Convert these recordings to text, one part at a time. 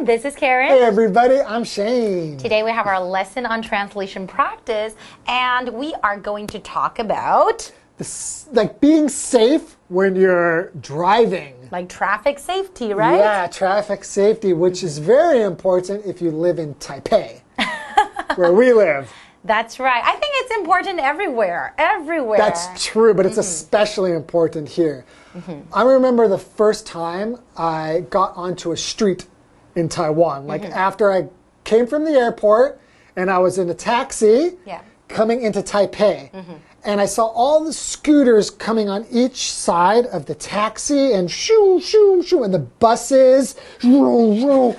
everyone, this is Karen. Hey everybody, I'm Shane. Today we have our lesson on translation practice, and we are going to talk about like being safe when you're driving. Like traffic safety, right? Yeah, traffic safety, which is very important if you live in Taipei, where we live. That's right. I think it's important everywhere. That's true, but it's especially important here. I remember the first time I got onto a street in Taiwan, like after I came from the airport and I was in a taxi coming into Taipei. And I saw all the scooters coming on each side of the taxi and shoo, shoo, shoo, and the buses. Shoo, shoo.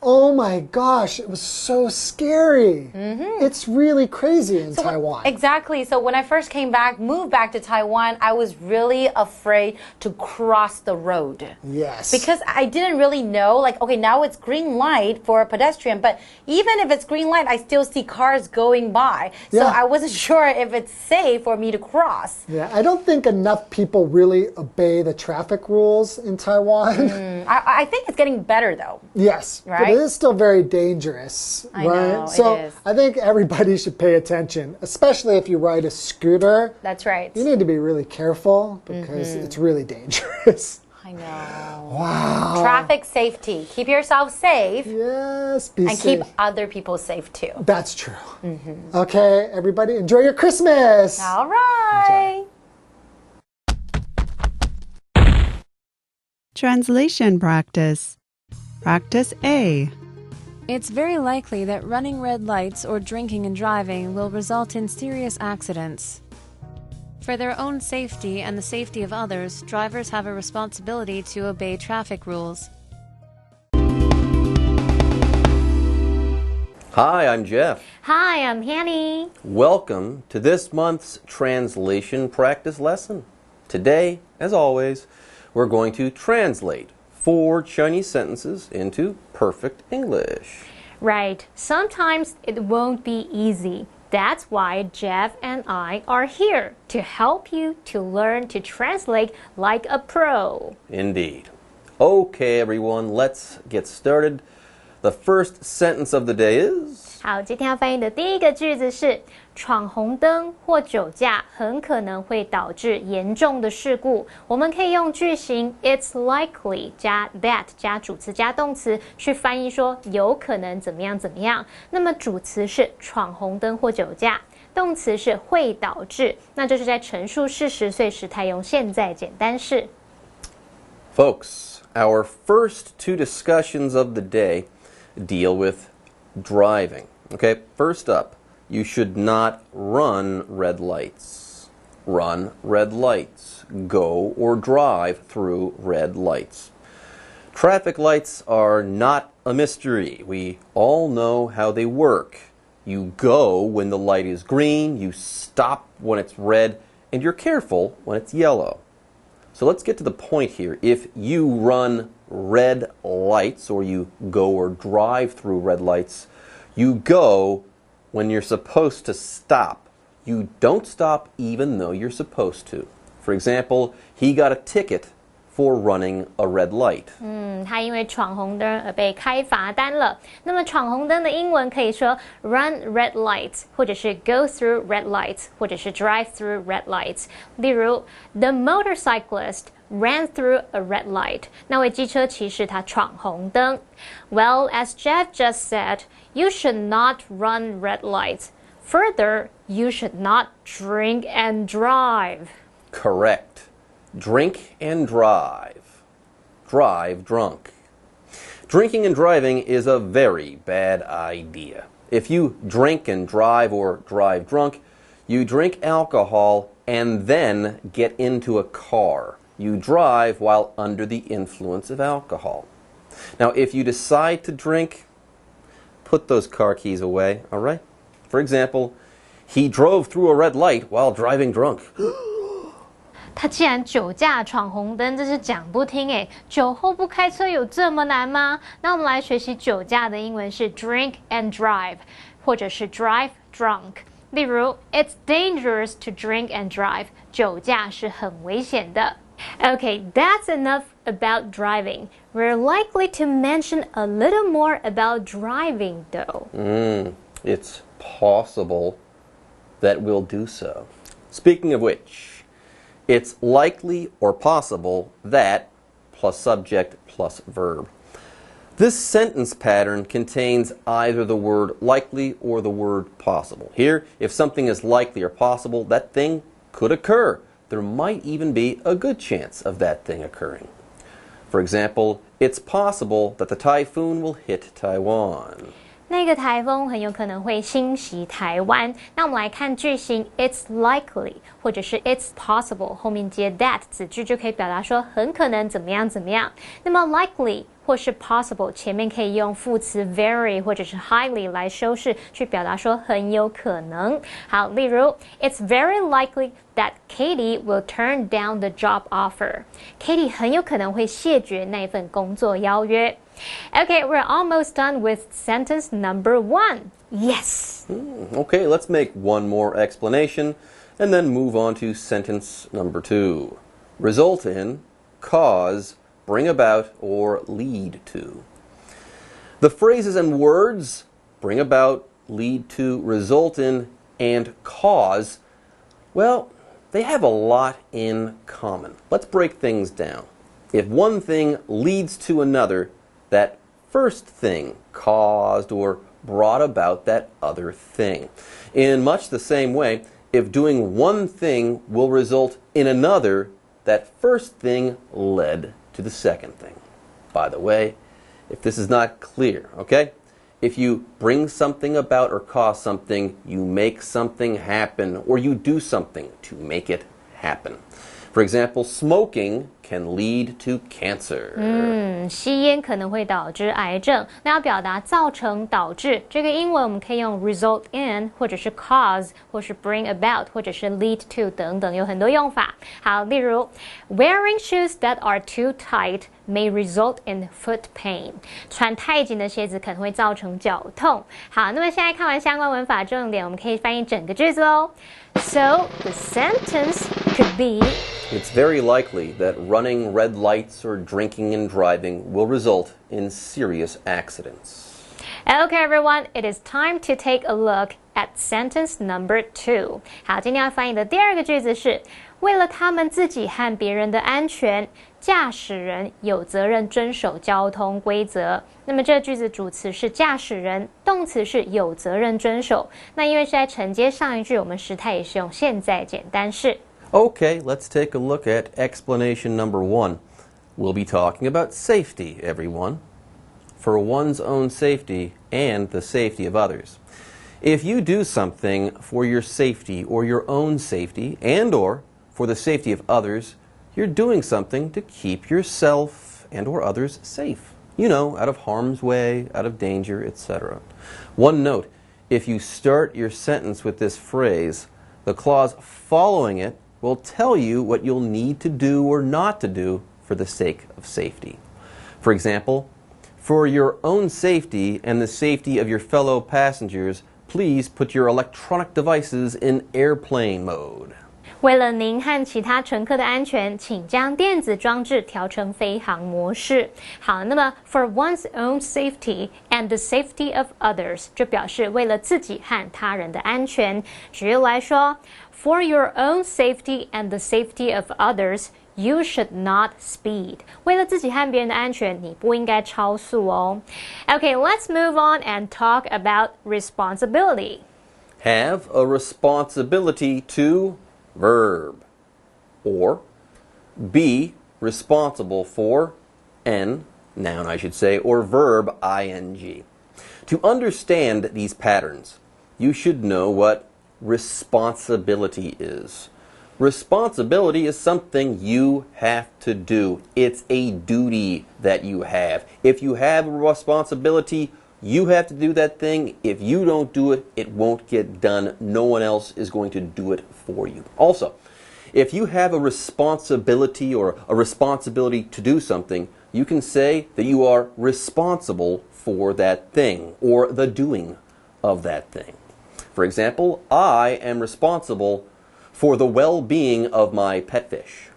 Oh my gosh, it was so scary. It's really crazy in Taiwan. Exactly. So when I first moved back to Taiwan, I was really afraid to cross the road. Yes. Because I didn't really know, like, okay, now it's green light for a pedestrian, but even if it's green light, I still see cars going by. So I wasn't sure if it's safe for me to cross. Yeah, I don't think enough people really obey the traffic rules in Taiwan. I think it's getting better though. Yes. Right? But it is still very dangerous, I right? know, so it is. I think everybody should pay attention, especially if you ride a scooter. That's right. You need to be really careful because it's really dangerous. I know. Wow. Traffic safety. Keep yourself safe. Yes, be and safe. keep other people safe too. That's true. Okay, everybody, enjoy your Christmas. All right. Translation practice. Practice A. It's very likely that running red lights or drinking and driving will result in serious accidents. For their own safety and the safety of others, drivers have a responsibility to obey traffic rules. Hi, I'm Jeff. Hi, I'm Hanny. Welcome to this month's translation practice lesson. Today, as always, we're going to translate 4 Chinese sentences into perfect English. Right. Sometimes it won't be easy. That's why Jeff and I are here to help you to learn to translate like a pro. Indeed. Okay, everyone, let's get started. The first sentence of the day is... 好，今天要翻译的第一个句子是闯红灯或酒驾很可能会导致严重的事故。我们可以用句型 It's likely 加 that 加主词加动词去翻译说有可能怎么样怎么样。那么主词是闯红灯或酒驾，动词是会导致，那就是在陈述事实，所以时态用现在简单式。Folks, our first 2 discussions of the day deal with driving. Okay, first up, you should not run red lights. Run red lights. Go or drive through red lights. Traffic lights are not a mystery. We all know how they work. You go when the light is green, you stop when it's red, and you're careful when it's yellow. So let's get to the point here. If you run red lights or you go or drive through red lights, you go when you're supposed to stop. You don't stop even though you're supposed to. For example, he got a ticket for running a red light. 他因为闯红灯而被开罚单了。那么闯红灯的英文可以说 run red lights， 或者是 go through red lights， 或者是 drive through red lights。例如 The motorcyclist ran through a red light. 那位机车骑士他闯红灯。Well, as Jeff just said, you should not run red lights. Further, you should not drink and drive. Correct. Drink and drive. Drive drunk. Drinking and driving is a very bad idea. If you drink and drive or drive drunk, you drink alcohol and then get into a car. You drive while under the influence of alcohol. Now, if you decide to drink, put those car keys away, all right? For example, he drove through a red light while driving drunk. 他既然酒驾闯红灯，这是讲不听诶，酒后不开车有这么难吗？那我们来学习酒驾的英文是 drink and drive， 或者是 drive drunk。例如 It's dangerous to drink and drive， 酒驾是很危险的。Okay, that's enough about driving. We're likely to mention a little more about driving, though. It's possible that we'll do so. Speaking of which, it's likely or possible that plus subject plus verb. This sentence pattern contains either the word likely or the word possible. Here, if something is likely or possible, that thing could occur. There might even be a good chance of that thing occurring. For example, it's possible that the typhoon will hit Taiwan. 那个台风很有可能会侵袭台湾。那我们来看句型 ，It's likely 或者是 It's possible 后面接 that 子句就可以表达说很可能怎么样怎么样。那么 likely 或是 possible 前面可以用副词 very 或者是 highly 来修饰，去表达说很有可能。好，例如 It's very likely that Katie will turn down the job offer. Katie 很有可能会谢绝那份工作邀约。Okay, we're almost done with sentence number 1. Yes. Okay, let's make one more explanation and then move on to sentence number 2. Result in, cause, bring about, or lead to. The phrases and words bring about, lead to, result in, and cause, well, they have a lot in common. Let's break things down. If one thing leads to another, that first thing caused or brought about that other thing. In much the same way, if doing one thing will result in another, that first thing led to the second thing. By the way, if this is not clear, okay? If you bring something about or cause something, you make something happen, or you do something to make it happen. For example, smoking can lead to cancer. 吸烟可能会导致癌症。那要表达造成、导致，这个英文我们可以用 result in， 或者是 cause， 或是 bring about， 或者是 lead to 等等，有很多用法。好，例如 wearing shoes that are too tight may result in foot pain. 穿太紧的鞋子可能会造成脚痛。好，那么现在看完相关文法重点，我们可以翻译整个句子喽。So the sentence could be, It's very likely that running red lights or drinking and driving will result in serious accidents. Okay, everyone, it is time to take a look at sentence number 2. 好，今天要翻译的第二个句子是，为了他们自己和别人的安全，驾驶人有责任遵守交通规则。那么这句子主词是驾驶人，动词是有责任遵守。那因为是在承接上一句，我们时态也是用现在简单式。Okay, let's take a look at explanation number 1. We'll be talking about safety, everyone. For one's own safety and the safety of others. If you do something for your safety or your own safety and or for the safety of others, you're doing something to keep yourself and or others safe. You know, out of harm's way, out of danger, etc. One note, if you start your sentence with this phrase, the clause following it will tell you what you'll need to do or not to do for the sake of safety. For example, for your own safety and the safety of your fellow passengers, please put your electronic devices in airplane mode. 为了您和其他乘客的安全，请将电子装置调成飞行模式。好，那么 for one's own safety and the safety of others 就表示为了自己和他人的安全。举例来说 ，for your own safety and the safety of others, you should not speed. 为了自己和别人的安全，你不应该超速哦。Okay, let's move on and talk about responsibility. Have a responsibility to verb, or be responsible for n, noun I should say, or verb ing. To understand these patterns, you should know what responsibility is. Responsibility is something you have to do. It's a duty that you have. If you have a responsibility, you have to do that thing. If you don't do it, it won't get done. No one else is going to do it for you. Also, if you have a responsibility or a responsibility to do something, you can say that you are responsible for that thing or the doing of that thing. For example, I am responsible for the well-being of my pet fish.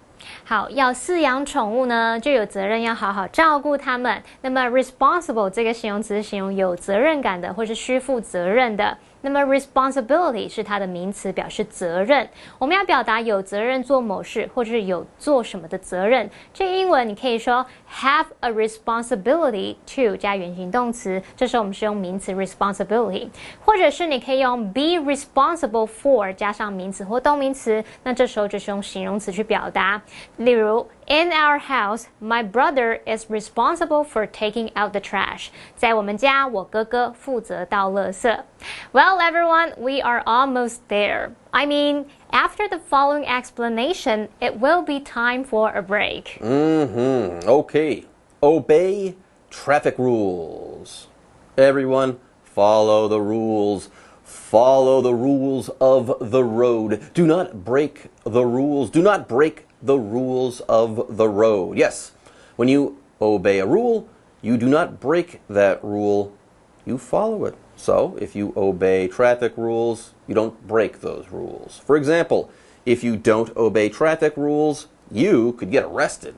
好，要饲养宠物呢，就有责任要好好照顾它们。那么 responsible 这个形容词是形容有责任感的，或是需负责任的。那么 responsibility 是它的名词，表示责任。我们要表达有责任做某事，或者是有做什么的责任。这个英文你可以说 have a responsibility to 加原形动词，这时候我们是用名词 responsibility， 或者是你可以用 be responsible for 加上名词或动名词，那这时候就是用形容词去表达。例如In our house, my brother is responsible for taking out the trash. 在我们家，我哥哥负责倒垃圾。Well, everyone, we are almost there. I mean, after the following explanation, it will be time for a break. Okay. Obey traffic rules. Everyone, follow the rules. Follow the rules of the road. Do not break the rules. Do not break the rules of the road. Yes, when you obey a rule, you do not break that rule, you follow it. So, if you obey traffic rules, you don't break those rules. For example, if you don't obey traffic rules, you could get arrested.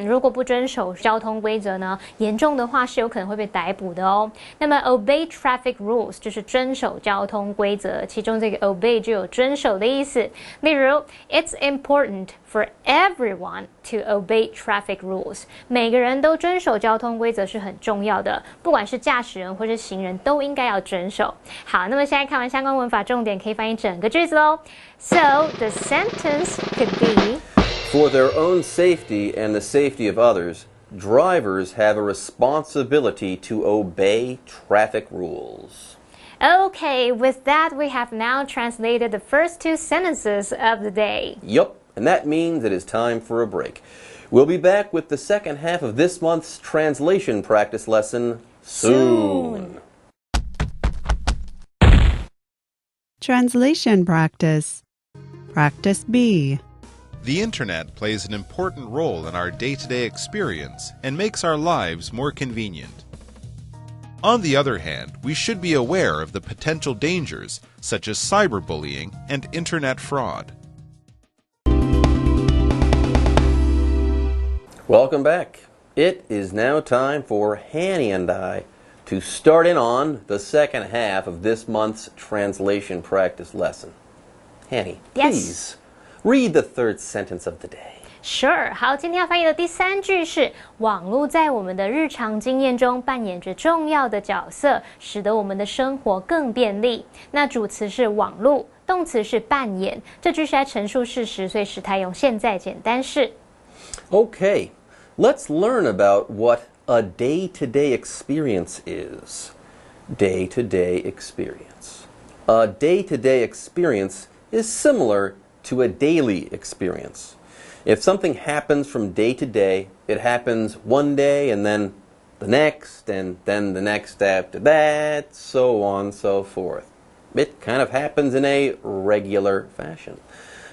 如果不遵守交通规则呢，严重的话是有可能会被逮捕的哦。那么 obey traffic rules 就是遵守交通规则，其中这个 obey 就有遵守的意思。例如 It's important for everyone to obey traffic rules. 每个人都遵守交通规则是很重要的，不管是驾驶人或是行人都应该要遵守。好，那么现在看完相关文法重点，可以翻译整个句子喽。So the sentence could be:For their own safety and the safety of others, drivers have a responsibility to obey traffic rules. Okay, with that, we have now translated the first two sentences of the day. Yup, and that means it is time for a break. We'll be back with the second half of this month's translation practice lesson soon. Translation practice. Practice B. The Internet plays an important role in our day-to-day experience and makes our lives more convenient. On the other hand, we should be aware of the potential dangers such as cyberbullying and Internet fraud. Welcome back. It is now time for Hanny and I to start in on the second half of this month's translation practice lesson. Hanny, Yes. please.Read the third sentence of the day. Sure. 好，今天要翻译的第三句是网络在我们的日常经验中扮演着重要的角色，使得我们的生活更便利。那主词是网络，动词是扮演。这句是在陈述事实，所以时态用现在简单式。Okay, let's learn about what a day-to-day experience is. Day-to-day experience. A day-to-day experience is similar.to a daily experience. If something happens from day to day, it happens one day and then the next and then the next after that, so on and so forth. It kind of happens in a regular fashion.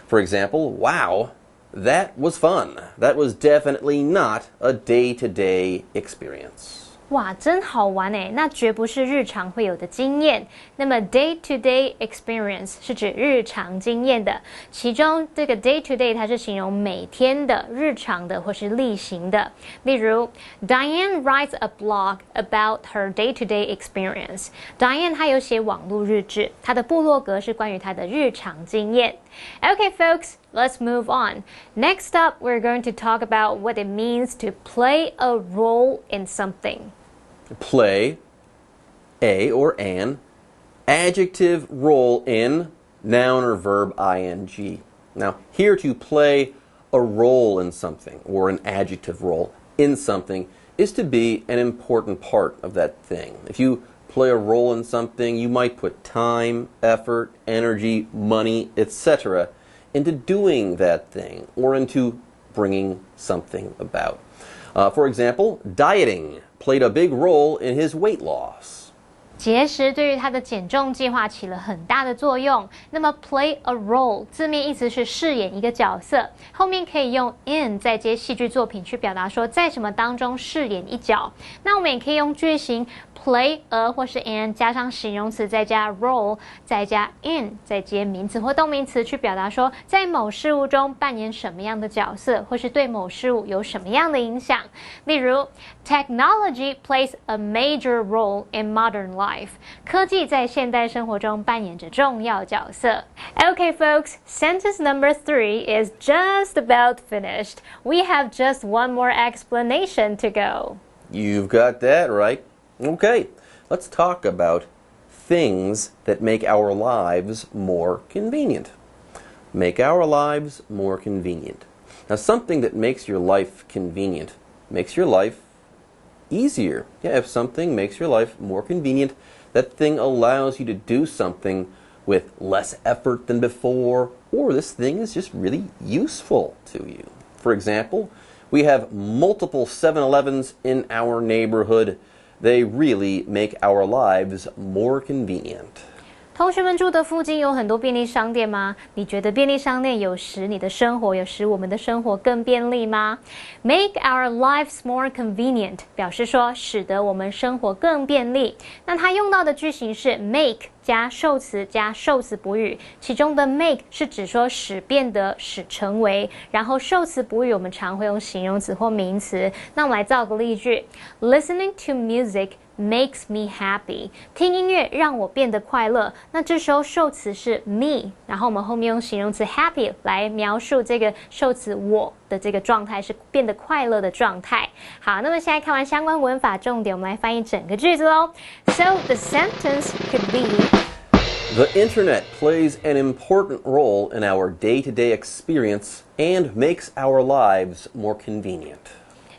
For example, wow, that was fun. That was definitely not a day-to-day experience.哇，真好玩诶，那绝不是日常会有的经验。那么 day-to-day experience 是指日常经验的，其中这个 day-to-day 它是形容每天的、日常的或是例行的。例如 Diane writes a blog about her day-to-day experience. Diane 她有写网络日志，她的部落格是关于她的日常经验。Okay, folks, let's move on. Next up, we're going to talk about what it means to play a role in something.Play, a or an, adjective role in, noun or verb ing. Now, here to play a role in something, or an adjective role in something, is to be an important part of that thing. If you play a role in something, you might put time, effort, energy, money, etc. into doing that thing, or into bringing something about.For example, dieting played a big role in his weight loss. 节食对于他的减重计划起了很大的作用。那么 play a role 字面意思是饰演一个角色，后面可以用 in 再接戏剧作品去表达说在什么当中饰演一角。那我们也可以用句型 play a 或是 an 加上形容词再加 role 再加 in 再接名词或动名词去表达说在某事物中扮演什么样的角色，或是对某事物有什么样的影响。例如 Technology plays a major role in modern life. 科技在现代生活中扮演着重要角色。Okay, folks, sentence number 3 is just about finished. We have just one more explanation to go. You've got that right. Okay, let's talk about things that make our lives more convenient. Make our lives more convenient. Now, something that makes your life convenient makes your life easier. Yeah, if something makes your life more convenient, that thing allows you to do something with less effort than before, or this thing is just really useful to you. For example, we have multiple 7-Elevens in our neighborhood. They really make our lives more convenient. 同学们住的附近有很多便利商店吗？你觉得便利商店有使你的生活，有使我们的生活更便利吗？ Make our lives more convenient 表示说使得我们生活更便利。那它用到的句型是 make 加受词加受词补语，其中的 make 是指说使变得，使成为，然后受词补语我们常会用形容词或名词。那我们来造个例句 ：Listening to music makes me happy. 听音乐让我变得快乐。那这时候受词是 me， 然后我们后面用形容词 happy 来描述这个受词我的这个状态是变得快乐的状态。好，那么现在看完相关文法重点，我们来翻译整个句子咯。So the sentence could be The internet plays an important role in our day-to-day experience and makes our lives more convenient.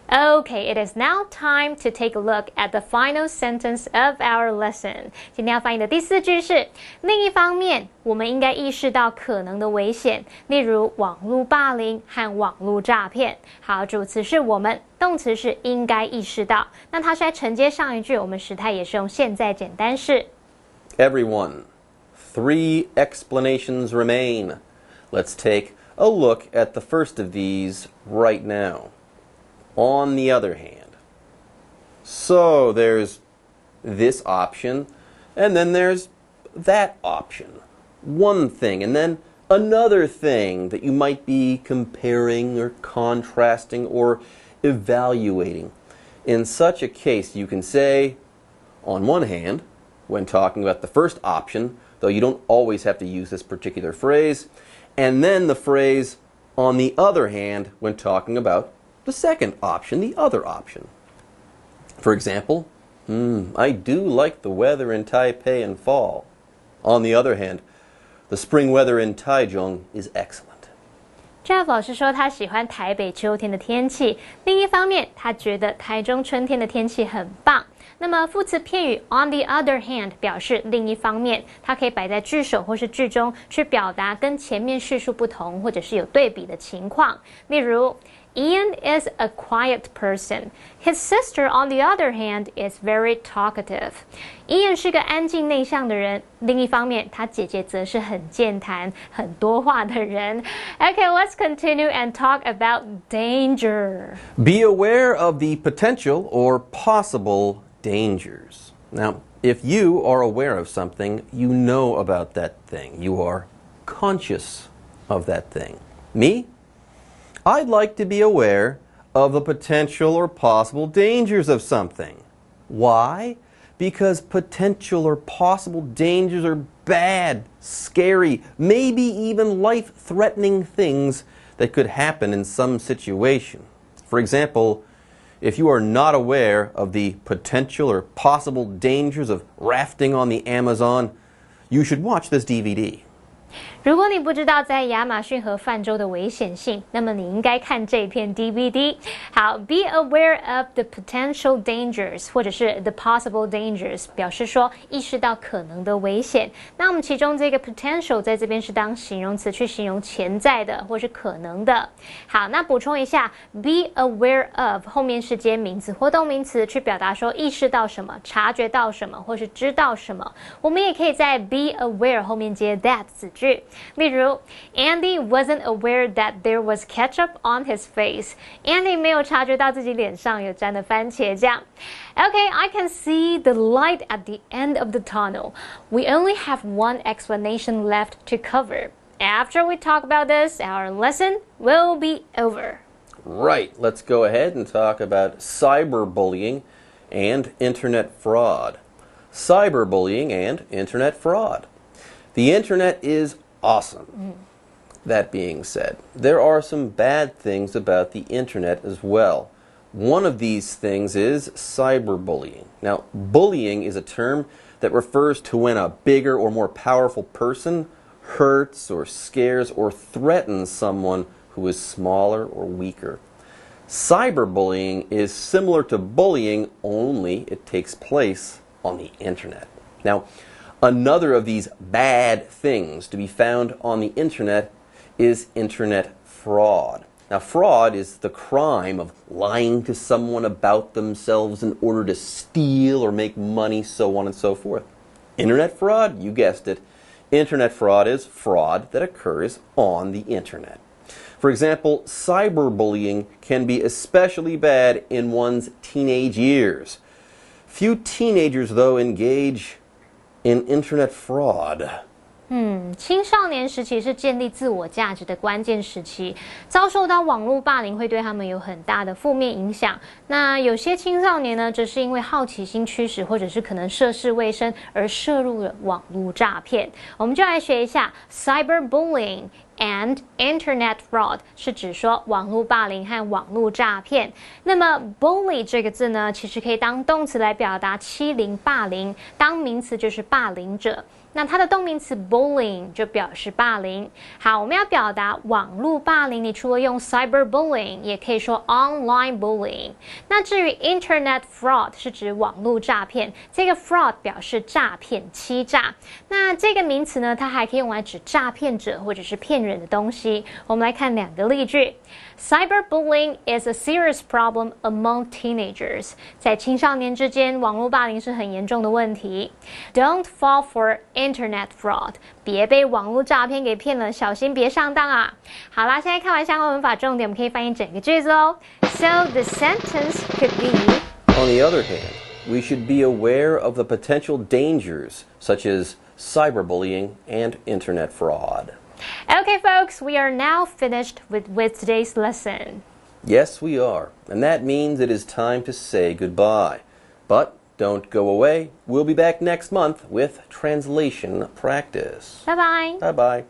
Okay, it is now time to take a look at the final sentence of our lesson. 今天要翻译的第4句是，另一方面，我们应该意识到可能的危险，例如网络霸凌和网络诈骗。好，主词是我们，动词是应该意识到。那它是在承接上一句，我们时态也是用现在简单式。Everyone, 3 explanations remain. Let's take a look at the first of these right now. On the other hand. So there's this option, and then there's that option. One thing, and then another thing that you might be comparing or contrasting or evaluating. In such a case, you can say, on one hand, when talking about the first option, though you don't always have to use this particular phrase, and then the phrase, on the other hand, when talking about the second option, the other option. For example, I do like the weather in Taipei in fall. On the other hand, the spring weather in Taichung is excellent. Jeff 老师说他喜欢台北秋天的天气，另一方面，他觉得台中春天的天气很棒。那么副词片语 on the other hand 表示另一方面，它可以摆在句首或是句中，去表达跟前面叙述不同或者是有对比的情况。例如Ian is a quiet person. His sister, on the other hand, is very talkative. Ian 是个安静内向的人，另一方面，他姐姐则是很健谈、很多话的人。Okay, let's continue and talk about danger. Be aware of the potential or possible dangers. Now, if you are aware of something, you know about that thing. You are conscious of that thing. Me? I'd like to be aware of the potential or possible dangers of something. Why? Because potential or possible dangers are bad, scary, maybe even life-threatening things that could happen in some situation. For example, if you are not aware of the potential or possible dangers of rafting on the Amazon, you should watch this DVD. 如果你不知道在亚马逊河泛舟的危险性，那么你应该看这片 DVD。好 ，be aware of the potential dangers， 或者是 the possible dangers， 表示说意识到可能的危险。那我们其中这个 potential 在这边是当形容词去形容潜在的或是可能的。好，那补充一下 ，be aware of 后面是接名词或动名词，去表达说意识到什么、察觉到什么或是知道什么。我们也可以在 be aware 后面接 that 子句。例如 Andy wasn't aware that there was ketchup on his face. Andy 没有察觉到自己脸上有沾的番茄酱。Okay, I can see the light at the end of the tunnel. We only have one explanation left to cover. After we talk about this, our lesson will be over. Right, let's go ahead and talk about cyberbullying and internet fraud. Cyberbullying and internet fraud. The internet is awesome. That being said, there are some bad things about the internet as well. One of these things is cyberbullying. Now, bullying is a term that refers to when a bigger or more powerful person hurts or scares or threatens someone who is smaller or weaker. Cyberbullying is similar to bullying, only it takes place on the internet. Now, another of these bad things to be found on the internet is internet fraud. Now, fraud is the crime of lying to someone about themselves in order to steal or make money, so on and so forth. Internet fraud, you guessed it. Internet fraud is fraud that occurs on the internet. For example, cyberbullying can be especially bad in one's teenage years. Few teenagers, though, engage in internet fraud. 青少年时期是建立自我价值的关键时期，遭受到网络霸凌会对他们有很大的负面影响。那有些青少年呢，则是因为好奇心驱使，或者是可能涉世未深而涉入了网络诈骗。我们就来学一下 cyberbullying and internet fraud 是指说网络霸凌和网络诈骗。那么 bully 这个字呢，其实可以当动词来表达欺凌、霸凌，当名词就是霸凌者。那它的动名词 bullying 就表示霸凌。好，我们要表达网络霸凌，你除了用 cyberbullying， 也可以说 online bullying。那至于 internet fraud 是指网络诈骗，这个 fraud 表示诈骗、欺诈。那这个名词呢，它还可以用来指诈骗者或者是骗人的东西。我们来看两个例句。Cyberbullying is a serious problem among teenagers. 在青少年之间，网络霸凌是很严重的问题。Don't fall for internet fraud. 别被网络诈骗给骗了，小心别上当啊！好啦，现在看完相关文法重点，我们可以翻译整个句子哦。So the sentence could be: On the other hand, we should be aware of the potential dangers, such as cyberbullying and internet fraud. Okay, folks, we are now finished with today's lesson. Yes, we are. And that means it is time to say goodbye. But don't go away. We'll be back next month with translation practice. Bye-bye. Bye-bye.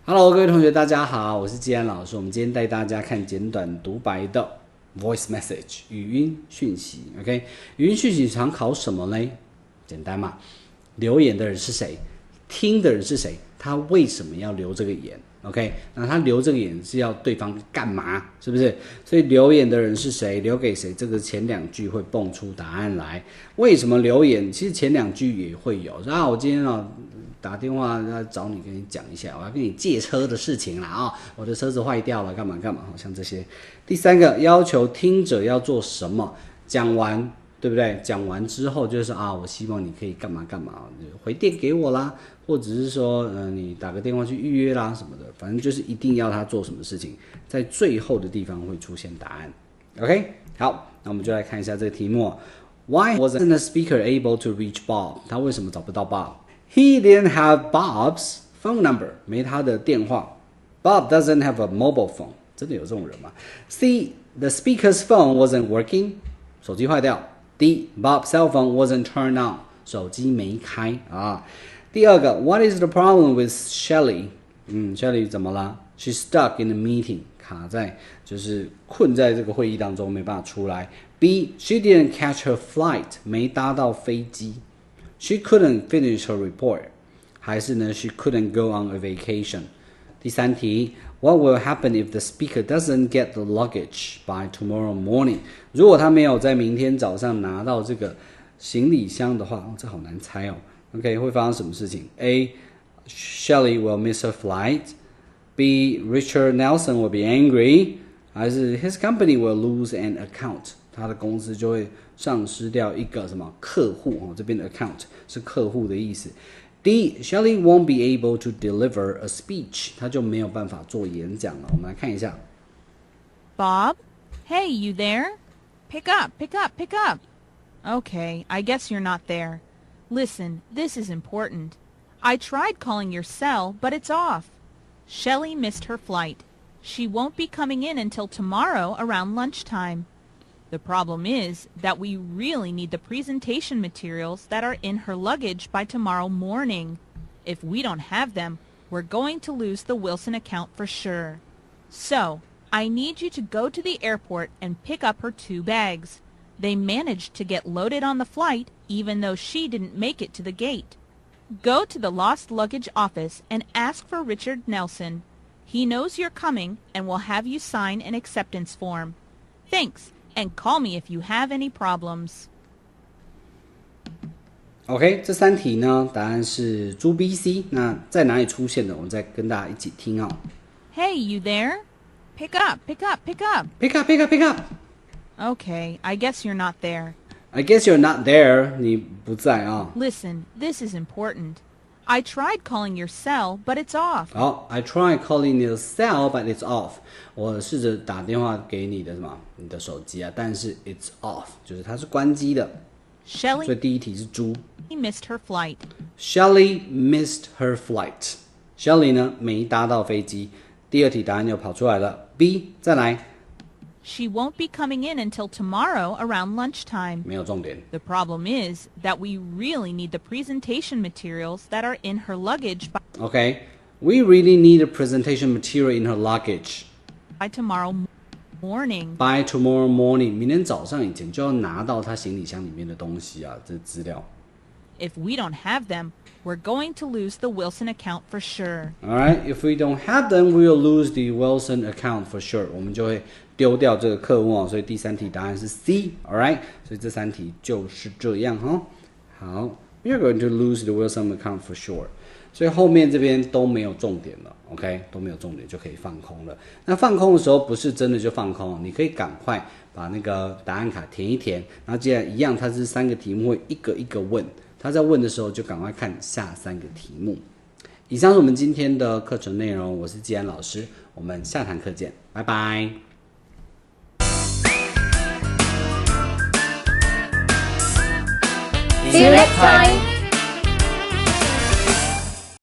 Hello， 各位同学，大家好，我是季安老师。我们今天带大家看简短独白的 voice message 语音讯息。OK， 语音讯息常考什么呢？简单嘛，留言的人是谁？听的人是谁？他为什么要留这个言 ？OK， 那他留这个言是要对方干嘛？是不是？所以留言的人是谁？留给谁？这个前两句会蹦出答案来。为什么留言？其实前两句也会有。我今天打电话要找你，跟你讲一下，我要跟你借车的事情啦我的车子坏掉了，干嘛干嘛，像这些。第三个要求听者要做什么？讲完。对不对？讲完之后就是我希望你可以干嘛干嘛，回电给我啦，或者是说你打个电话去预约啦什么的，反正就是一定要他做什么事情，在最后的地方会出现答案。OK， 好，那我们就来看一下这个题目。Why wasn't the speaker able to reach Bob？ 他为什么找不到 Bob？He didn't have Bob's phone number， 没他的电话。Bob doesn't have a mobile phone， 真的有这种人吗 ？C. The speaker's phone wasn't working， 手机坏掉。D. Bob's cell phone wasn't turned on， 手机没开第二个 What is the problem with Shelly？ Shelly 怎么了 ？She's stuck in a meeting， 卡在就是困在这个会议当中没办法出来。B. She didn't catch her flight， 没搭到飞机。She couldn't finish her report， 还是呢 She couldn't go on a vacation。第三题 What will happen if the speaker doesn't get the luggage by tomorrow morning？ 如果他没有在明天早上拿到这个行李箱的话，这好难猜哦。OK， 会发生什么事情 ？A. Shelley will miss her flight. B. Richard Nelson will be angry. 还是 His company will lose an account. 他的公司就会丧失掉一个什么客户哦？这边的 account 是客户的意思。D. Shelley won't be able to deliver a speech. 他就没有办法做演讲了。我们来看一下。Bob? Hey, you there? Pick up, pick up, pick up. Okay, I guess you're not there. Listen, this is important. I tried calling your cell, but it's off. Shelley missed her flight. She won't be coming in until tomorrow around lunchtime. The problem is that we really need the presentation materials that are in her luggage by tomorrow morning. If we don't have them, we're going to lose the Wilson account for sure. So, I need you to go to the airport and pick up her 2 bags. They managed to get loaded on the flight even though she didn't make it to the gate. Go to the lost luggage office and ask for Richard Nelson. He knows you're coming and will have you sign an acceptance form. Thanks, and call me if you have any problems. OK， 这3题呢，答案是猪 B、C。那在哪里出现的？我们再跟大家一起听哦。Hey, you there? Pick up, pick up, pick up. Pick up, pick up, pick up. Okay, I guess you're not there. I guess you're not there. 你不在啊。Listen, this is important. I tried calling your cell, but it's off. 好 I tried calling your cell, but it's off. 我试着打电话给你的什么？你的手机啊，但是 it's off， 就是它是关机的。Shelley 所以第一题是猪。missed her flight. Shelley missed her flight. Shelley 呢没搭到飞机。第二题答案就跑出来了。B 再来。She won't be coming in until tomorrow around lunchtime. 没有重点。The problem is that we really need the presentation materials that are in her luggage Okay, we really need a presentation material in her luggage. by tomorrow morning. By tomorrow morning. 明天早上以前就要拿到她行李箱里面的东西啊，这资料。If we don't have them, we're going to lose the Wilson account for sure. Alright, if we don't have them, we will lose the Wilson account for sure. 我们就会丢掉这个客户哦，所以第三题答案是 C. Alright, 所以这3题就是这样哈。好 ，We are going to lose the Wilson account for sure. 所以后面这边都没有重点了 ，OK， 都没有重点就可以放空了。那放空的时候不是真的就放空，你可以赶快把那个答案卡填一填，然后既然一样，它是3个题目会一个一个问，他在问的时候就赶快看下3个题目。以上是我们今天的课程内容，我是季安老师，我们下堂课见，拜拜。See you next time.